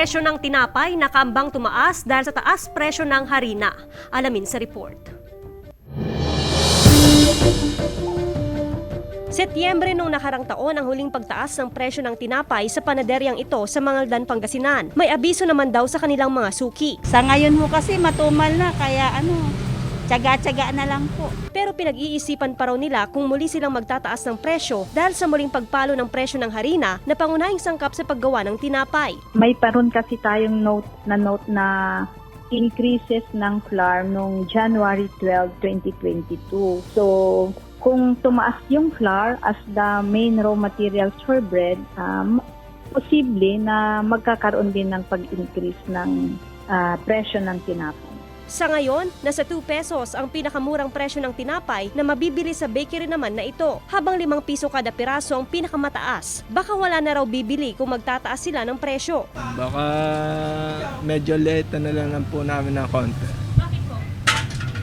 Presyo ng tinapay nakambang tumaas dahil sa taas presyo ng harina. Alamin sa report. Setyembre nung nakarang taon ang huling pagtaas ng presyo ng tinapay sa panaderyang ito sa Mangaldan, Pangasinan. May abiso naman daw sa kanilang mga suki. Sa ngayon ho kasi matumal na kaya tiyaga-tiyaga na lang po. Pero pinag-iisipan pa raw nila kung muli silang magtataas ng presyo dahil sa muling pagpalo ng presyo ng harina na pangunahing sangkap sa paggawa ng tinapay. May paron kasi tayong note na increases ng flour noong January 12, 2022. So, kung tumaas yung flour as the main raw materials for bread, posible na magkakaroon din ng pag-increase ng presyo ng tinapay. Sa ngayon, nasa 2 pesos ang pinakamurang presyo ng tinapay na mabibili sa bakery naman na ito, habang 5 piso kada piraso ang pinakamataas. Baka wala na raw bibili kung magtataas sila ng presyo. Baka medyo late na lang po namin ng konti.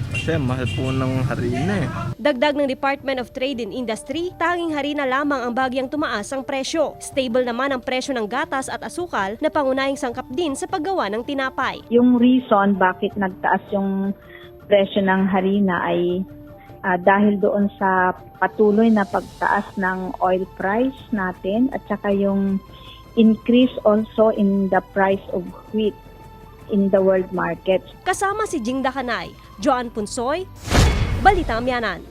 Kasi mahal po ng harina eh. Dagdag ng Department of Trade and Industry, tanging harina lamang ang bagyang tumaas ang presyo. Stable naman ang presyo ng gatas at asukal na pangunahing sangkap din sa paggawa ng tinapay. Yung reason bakit nagtaas yung presyo ng harina ay dahil doon sa patuloy na pagtaas ng oil price natin at saka yung increase also in the price of wheat in the world market. Kasama si Jing Dakanay, Joan Punsoy, Balitang Miyanan.